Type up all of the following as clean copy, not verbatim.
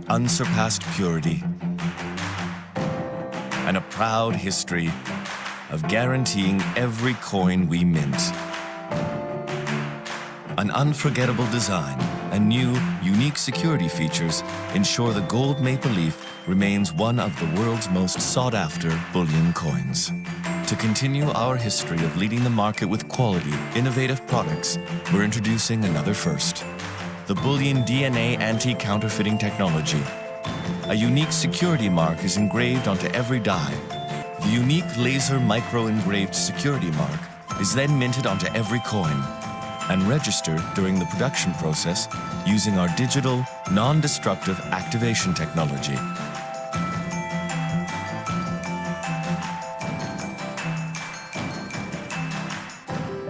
unsurpassed purity, and a proud history of guaranteeing every coin we mint. An unforgettable design and new, unique security features ensure the gold maple leaf remains one of the world's most sought-after bullion coins. To continue our history of leading the market with quality, innovative products, we're introducing another first. The Bullion DNA anti-counterfeiting technology. A unique security mark is engraved onto every die. The unique laser micro-engraved security mark is then minted onto every coin and registered during the production process using our digital, non-destructive activation technology.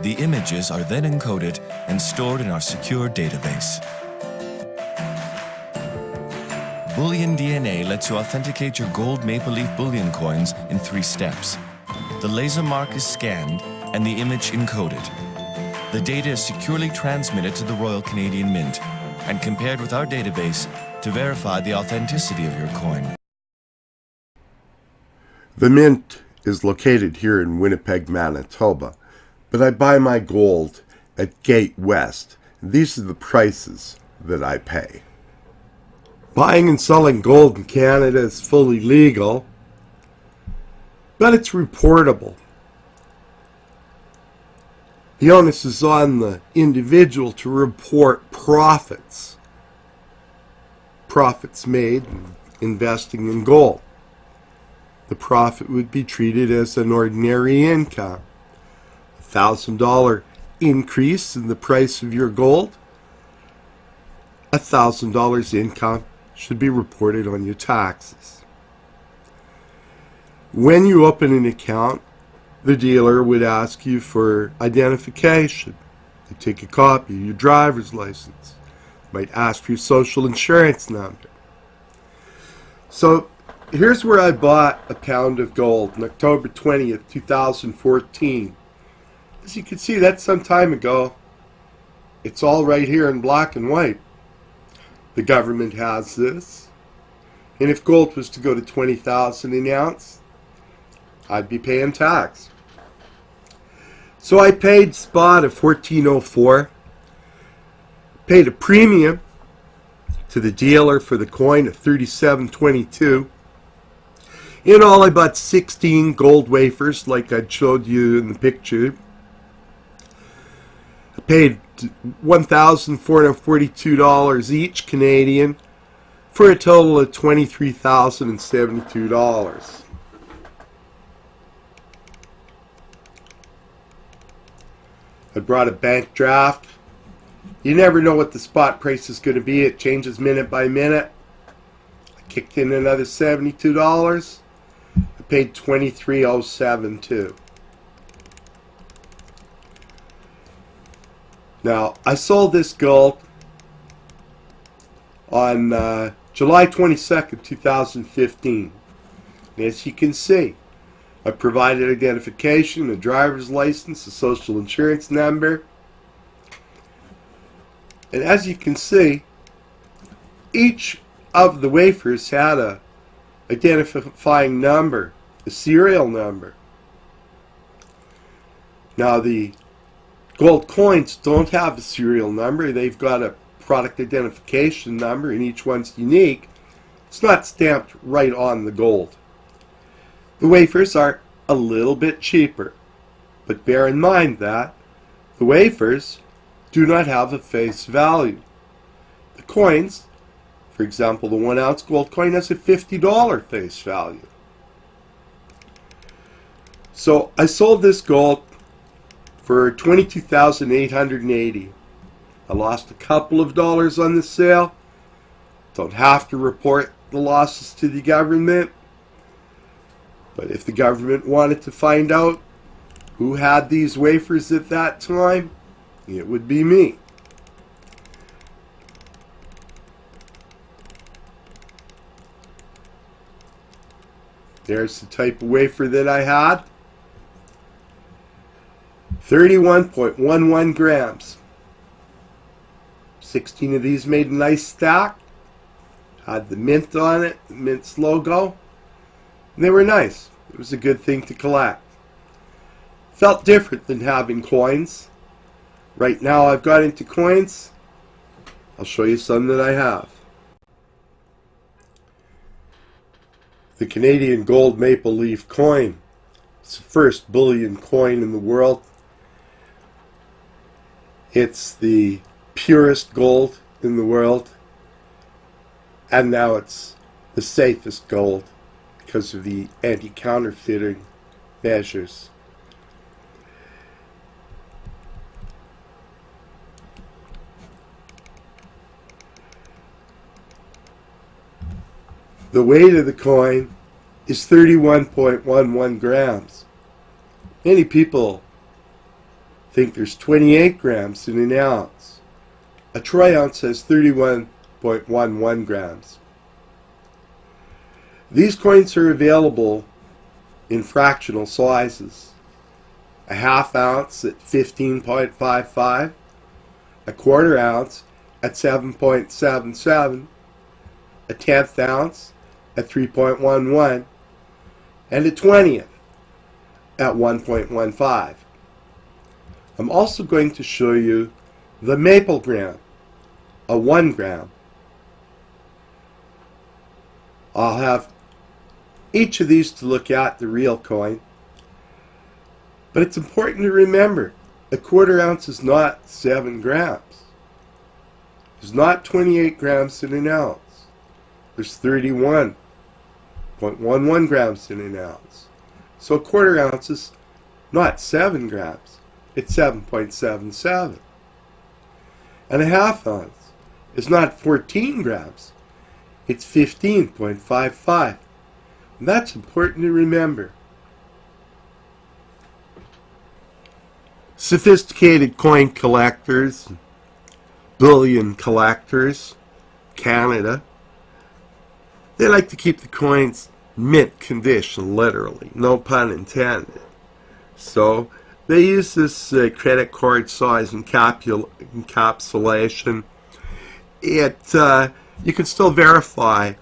The images are then encoded and stored in our secure database. Bullion DNA lets you authenticate your gold maple leaf bullion coins in 3 steps. The laser mark is scanned and the image encoded. The data is securely transmitted to the Royal Canadian Mint and compared with our database to verify the authenticity of your coin. The Mint is located here in Winnipeg, Manitoba, but I buy my gold at Gate West. These are the prices that I pay. Buying and selling gold in Canada is fully legal, but it's reportable. The onus is on the individual to report profits. Profits made investing in gold. The profit would be treated as an ordinary income. $1,000 increase in the price of your gold, $1,000 income should be reported on your taxes. When you open an account, the dealer would ask you for identification. They take a copy of your driver's license. Might ask for your social insurance number. So here's where I bought a pound of gold on October 20th, 2014. As you can see, that's some time ago. It's all right here in black and white. The government has this. And if gold was to go to $20,000 an ounce, I'd be paying tax. So I paid spot of $14.04. Paid a premium to the dealer for the coin of $37.22. In all, I bought 16 gold wafers like I showed you in the picture. I paid $1,442 each Canadian for a total of $23,072. I brought a bank draft. You never know what the spot price is going to be. It changes minute by minute. I kicked in another $72. I paid $23.072. Now, I sold this gold on July 22nd, 2015. And as you can see, I provided identification, a driver's license, a social insurance number. And as you can see, each of the wafers had a identifying number, a serial number. Now the gold coins don't have a serial number. They've got a product identification number and each one's unique. It's not stamped right on the gold. The wafers are a little bit cheaper, but bear in mind that the wafers do not have a face value. The coins, for example, the 1 ounce gold coin has a $50 face value. So I sold this gold for $22,880. I lost a couple of dollars on the sale. Don't have to report the losses to the government. But if the government wanted to find out who had these wafers at that time, it would be me. There's the type of wafer that I had. 31.11 grams. 16 of these made a nice stack. Had the mint on it, the mint's logo. And they were nice. It was a good thing to collect. Felt different than having coins. Right now I've got into coins. I'll show you some that I have. The Canadian gold maple leaf coin. It's the first bullion coin in the world. It's the purest gold in the world. And now it's the safest gold because of the anti-counterfeiting measures. The weight of the coin is 31.11 grams. Many people think there's 28 grams in an ounce. A troy ounce has 31.11 grams. These coins are available in fractional sizes. A half ounce at 15.55, a quarter ounce at 7.77, a tenth ounce at 3.11, and a 20th at 1.15. I'm also going to show you the maple gram, a 1 gram. I'll have each of these to look at, the real coin. But it's important to remember, a quarter ounce is not 7 grams. There's not 28 grams in an ounce. There's 31.11 grams in an ounce. So a quarter ounce is not 7 grams. It's 7.77. And a half ounce is not 14 grams. It's 15.55. And that's important to remember. Sophisticated coin collectors, bullion collectors, Canada, they like to keep the coins mint condition, literally, no pun intended. So they use this credit card size encapsulation. You can still verify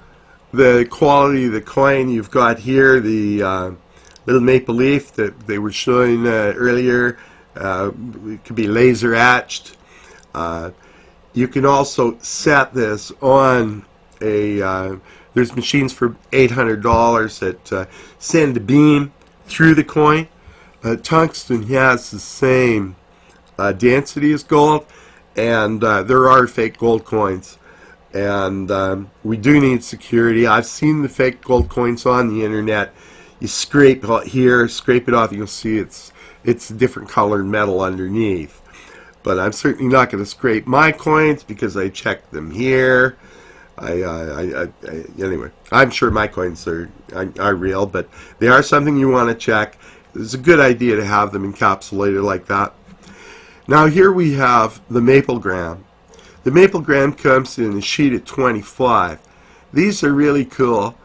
the quality of the coin. You've got here the little maple leaf that they were showing earlier. It could be laser etched. You can also set this on a there's machines for $800 that send a beam through the coin. Tungsten has the same density as gold, and there are fake gold coins, and we do need security. I've seen the fake gold coins on the internet. You scrape here, scrape it off, you'll see it's a different colored metal underneath. But I'm certainly not going to scrape my coins because I checked them here. Anyway, I'm sure my coins are real, but they are something you want to check. It's a good idea to have them encapsulated like that. Now here we have the maple gram. The maple gram comes in a sheet of 25. These are really cool.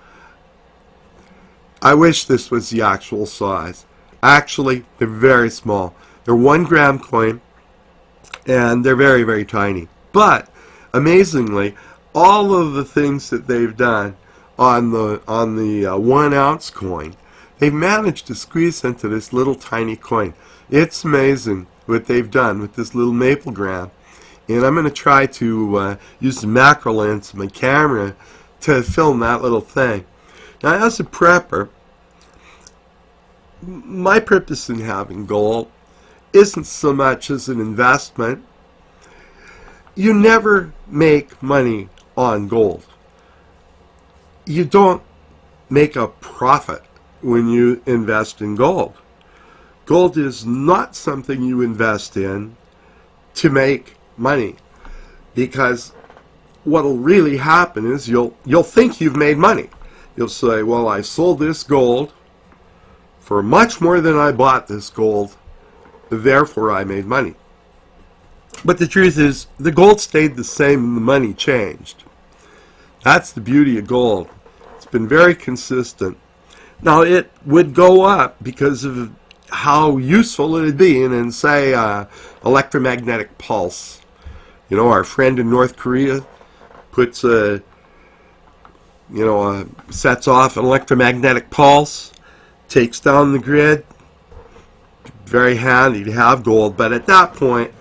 I wish this was the actual size. Actually, they're very small. They're 1 gram coin, and they're very, very tiny. But amazingly, all of the things that they've done on the 1 ounce coin, they've managed to squeeze into this little tiny coin. It's amazing what they've done with this little maple gram. And I'm going to try to use the macro lens of my camera to film that little thing. Now, as a prepper, my purpose in having gold isn't so much as an investment. You never make money on gold. You don't make a profit when you invest in gold. Gold is not something you invest in to make money, because what'll really happen is you'll think you've made money. You'll say, well, I sold this gold for much more than I bought this gold, therefore I made money. But the truth is, the gold stayed the same and the money changed. That's the beauty of gold. It's been very consistent. Now, it would go up because of how useful it would be in, say, electromagnetic pulse. You know, our friend in North Korea puts a sets off an electromagnetic pulse, takes down the grid. Very handy to have gold, but at that point,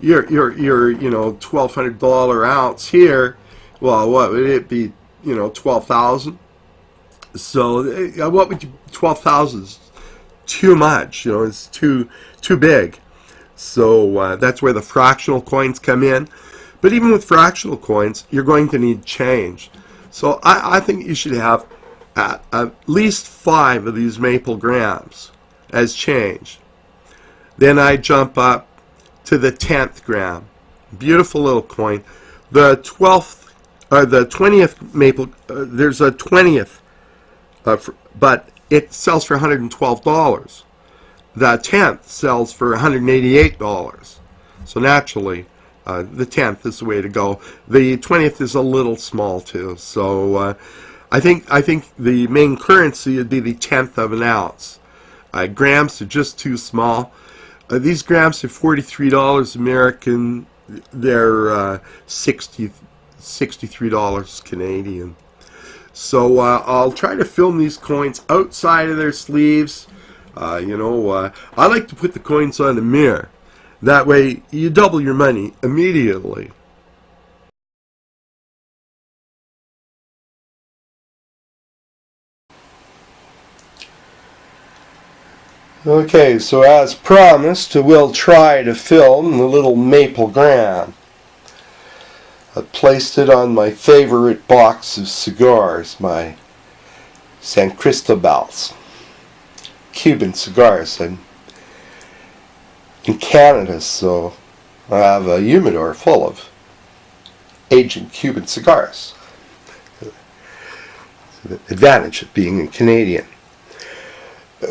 your $1,200 ounce here, well, what would it be? 12,000. So what would you? 12,000 is too much. It's too big. So that's where the fractional coins come in. But even with fractional coins, you're going to need change. So I think you should have at least 5 of these maple grams as change. Then I jump up to the 10th gram. Beautiful little coin. The 12th, or the 20th maple, there's a 20th, but it sells for $112. The 10th sells for $188. So naturally, the 10th is the way to go. The 20th is a little small too. So I think the main currency would be the 10th of an ounce. Grams are just too small. These grams are $43 American. They're $63 Canadian. So I'll try to film these coins outside of their sleeves. I like to put the coins on the mirror. That way you double your money immediately. Okay, so as promised, we'll try to film the little maple gram. I placed it on my favorite box of cigars, my San Cristobals, Cuban cigars. I'm in Canada, so I have a humidor full of aged Cuban cigars. The advantage of being a Canadian.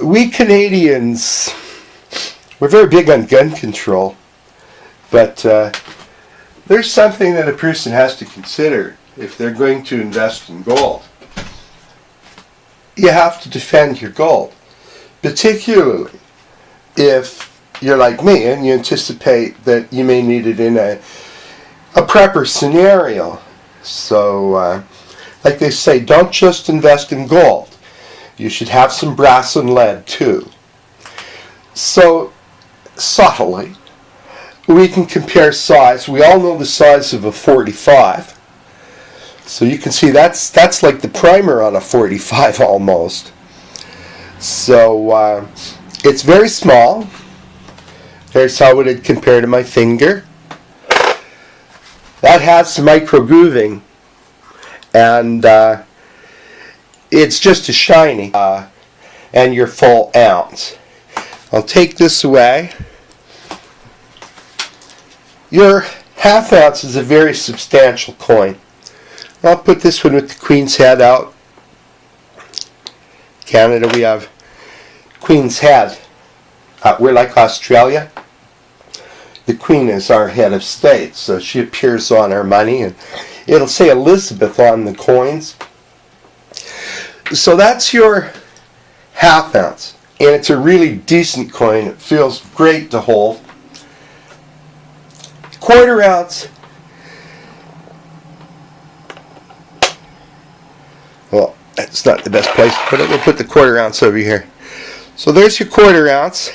We Canadians, we're very big on gun control, but there's something that a person has to consider if they're going to invest in gold. You have to defend your gold, particularly if you're like me and you anticipate that you may need it in a prepper scenario. So, like they say, don't just invest in gold. You should have some brass and lead too. So, subtly, we can compare size. We all know the size of a 45. So you can see that's like the primer on a 45 almost. So it's very small. There's how it would compare to my finger. That has some micro grooving, and it's just as shiny, and your full ounce. I'll take this away. Your half ounce is a very substantial coin. I'll put this one with the Queen's head out. Canada, we have Queen's head. We're like Australia. The Queen is our head of state, so she appears on our money, and it'll say Elizabeth on the coins. So that's your half ounce, and it's a really decent coin. It feels great to hold. Quarter ounce, well, that's not the best place to put it. We'll put the quarter ounce over here. So there's your quarter ounce.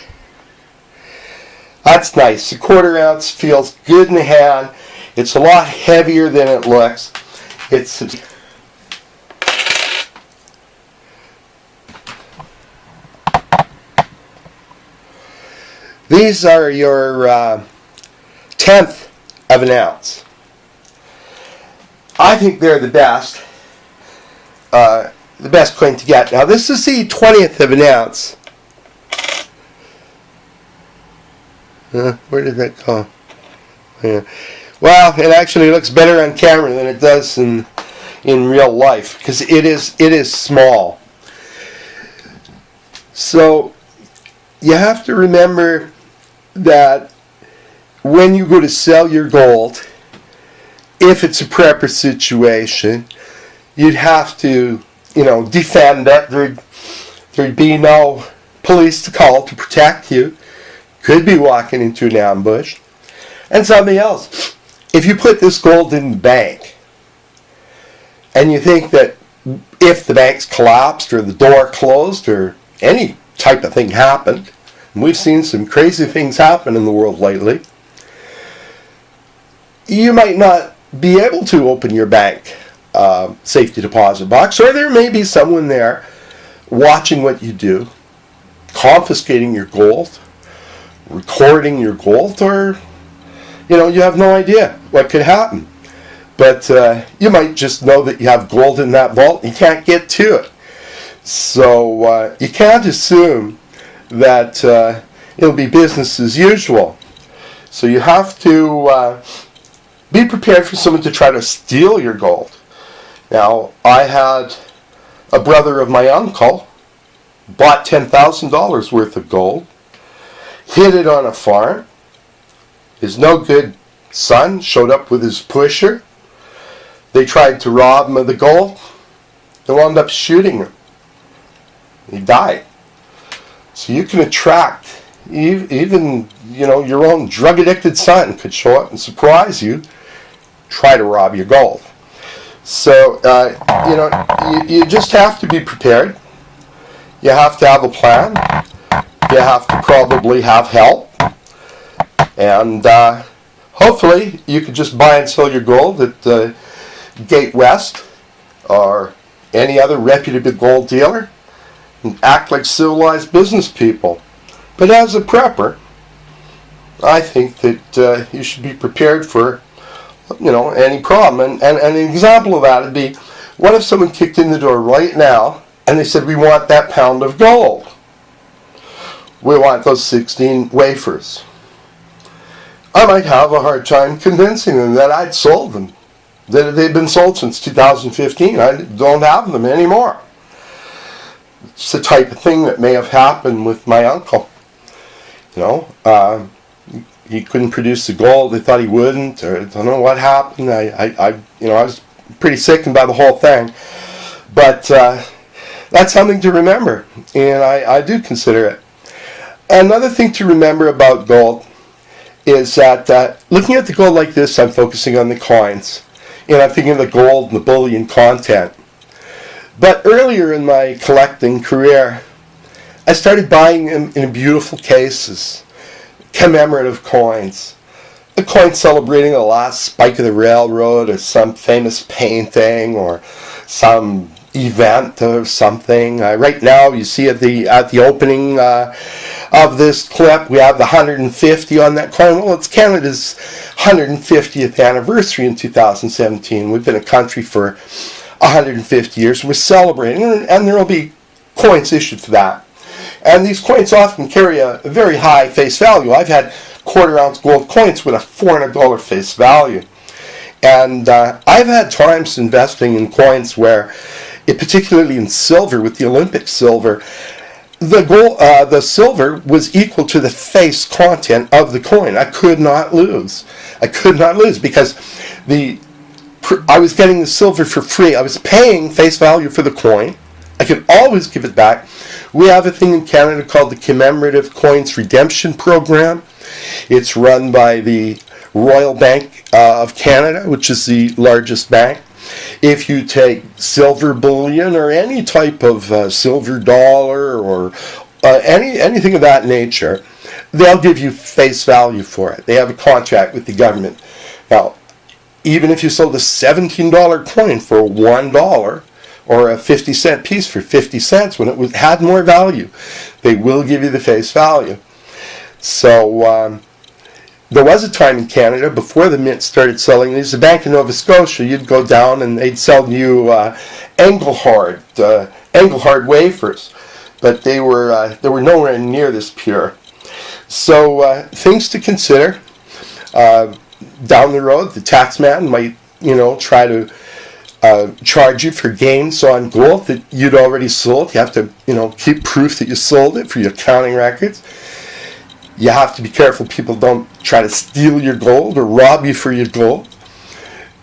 That's nice. The quarter ounce feels good in the hand. It's a lot heavier than it looks. These are your 10th of an ounce. I think they're the best coin to get. Now this is the 20th of an ounce. Where did that go? Yeah. Well, it actually looks better on camera than it does in real life, because it is small. So you have to remember that when you go to sell your gold, if it's a prepper situation, you'd have to, defend it. There'd be no police to call to protect you. Could be walking into an ambush. And something else. If you put this gold in the bank, and you think that if the banks collapsed or the door closed or any type of thing happened, and we've seen some crazy things happen in the world lately, you might not be able to open your bank safety deposit box, or there may be someone there watching what you do, confiscating your gold, recording your gold, or you have no idea what could happen. But you might just know that you have gold in that vault and you can't get to it. So you can't assume that it'll be business as usual. So you have to be prepared for someone to try to steal your gold. Now, I had a brother of my uncle bought $10,000 worth of gold, hid it on a farm. His no good son showed up with his pusher. They tried to rob him of the gold. They wound up shooting him. He died. So you can attract, even your own drug-addicted son could show up and surprise you, try to rob your gold. So, you just have to be prepared. You have to have a plan. You have to probably have help. And hopefully you could just buy and sell your gold at Gate West or any other reputable gold dealer and act like civilized business people. But as a prepper, I think that you should be prepared for any problem. And an example of that would be, what if someone kicked in the door right now and they said, we want that pound of gold. We want those 16 wafers. I might have a hard time convincing them that I'd sold them, that they've been sold since 2015. I don't have them anymore. It's the type of thing that may have happened with my uncle. He couldn't produce the gold. They thought he wouldn't, or I don't know what happened. I was pretty sickened by the whole thing. But that's something to remember, and I do consider it. Another thing to remember about gold is that looking at the gold like this, I'm focusing on the coins, and I'm thinking of the gold and the bullion content. But earlier in my collecting career, I started buying them in beautiful cases, commemorative coins. A coin celebrating the last spike of the railroad, or some famous painting, or some event or something. Right now, you see at the opening of this clip, we have the 150 on that coin. Well, it's Canada's 150th anniversary in 2017. We've been a country for 150 years. We're celebrating, and there will be coins issued for that. And these coins often carry a very high face value. I've had quarter-ounce gold coins with a $400 face value. And I've had times investing in coins where, particularly in silver, with the Olympic silver, the silver was equal to the face content of the coin. I could not lose. Because I was getting the silver for free. I was paying face value for the coin. I could always give it back. We have a thing in Canada called the Commemorative Coins Redemption Program. It's run by the Royal Bank of Canada, which is the largest bank. If you take silver bullion or any type of silver dollar or anything of that nature, they'll give you face value for it. They have a contract with the government. Now, even if you sold a $17 coin for $1, or a 50-cent piece for 50 cents when it had more value, they will give you the face value. So there was a time in Canada before the mint started selling these. The Bank of Nova Scotia, you'd go down and they'd sell you Engelhard wafers, but they were nowhere near this pure. So things to consider. Down the road, the tax man might try to charge you for gains on gold that you'd already sold. You have to, keep proof that you sold it for your accounting records. You have to be careful people don't try to steal your gold or rob you for your gold.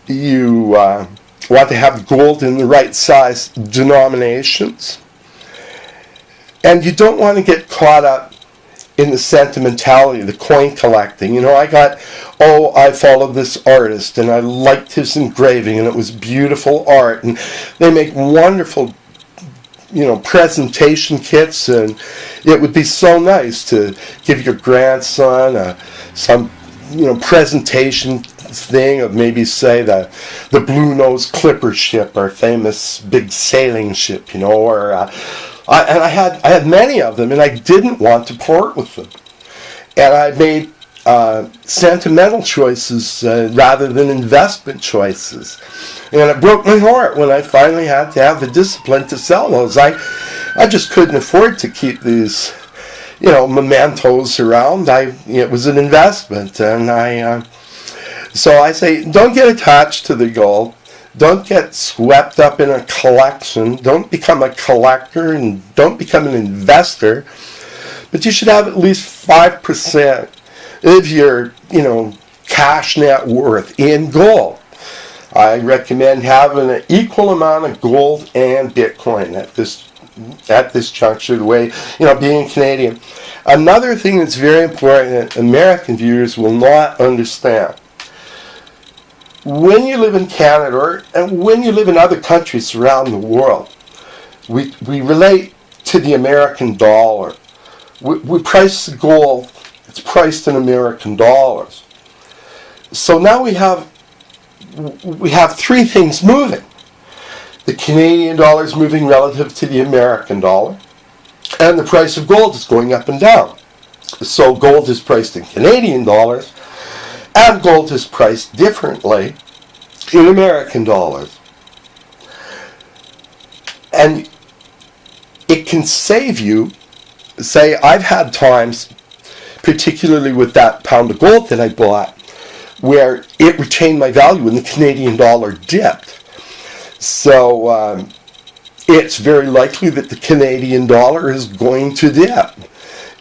You want to have gold in the right size denominations. And you don't want to get caught up in the sentimentality, the coin collecting. I followed this artist and I liked his engraving and it was beautiful art, and they make wonderful presentation kits, and it would be so nice to give your grandson some presentation thing of, maybe say the Blue Nose Clipper ship, our famous big sailing ship, I had many of them, and I didn't want to part with them, and I made sentimental choices rather than investment choices, and it broke my heart when I finally had to have the discipline to sell those. I just couldn't afford to keep these mementos around. It was an investment, and so I say, don't get attached to the gold. Don't get swept up in a collection. Don't become a collector, and don't become an investor. But you should have at least 5% of your, cash net worth in gold. I recommend having an equal amount of gold and Bitcoin at this juncture, the way, being Canadian. Another thing that's very important that American viewers will not understand: when you live in Canada, and when you live in other countries around the world, we relate to the American dollar. We price the gold, it's priced in American dollars. So now we have three things moving. The Canadian dollar is moving relative to the American dollar, and the price of gold is going up and down. So gold is priced in Canadian dollars, and gold is priced differently in American dollars. And it can save you. Say, I've had times, particularly with that pound of gold that I bought, where it retained my value when the Canadian dollar dipped. So it's very likely that the Canadian dollar is going to dip.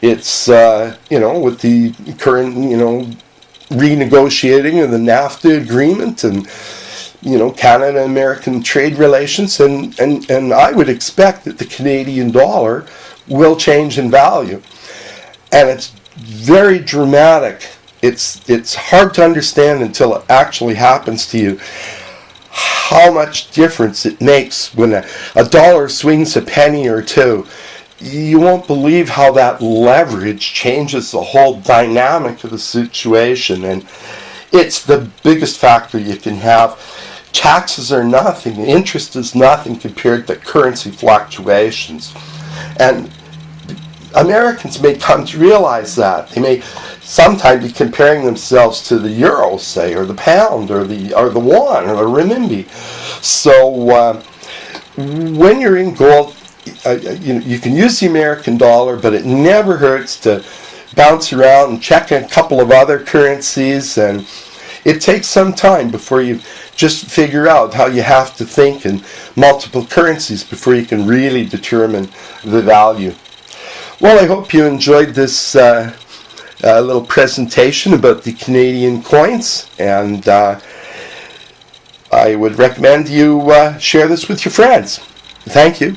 It's, with the current, renegotiating of the NAFTA agreement and, Canada-American trade relations, and I would expect that the Canadian dollar will change in value. And it's very dramatic. It's hard to understand until it actually happens to you, how much difference it makes when a dollar swings a penny or two. You won't believe how that leverage changes the whole dynamic of the situation, and it's the biggest factor you can have. Taxes are nothing, interest is nothing compared to currency fluctuations. And Americans may come to realize that. They may sometimes be comparing themselves to the euro, say, or the pound, or the won, or the renminbi. So when you're in gold, you can use the American dollar, but it never hurts to bounce around and check a couple of other currencies, and it takes some time before you just figure out how you have to think in multiple currencies before you can really determine the value. Well, I hope you enjoyed this little presentation about the Canadian coins, and I would recommend you share this with your friends. Thank you.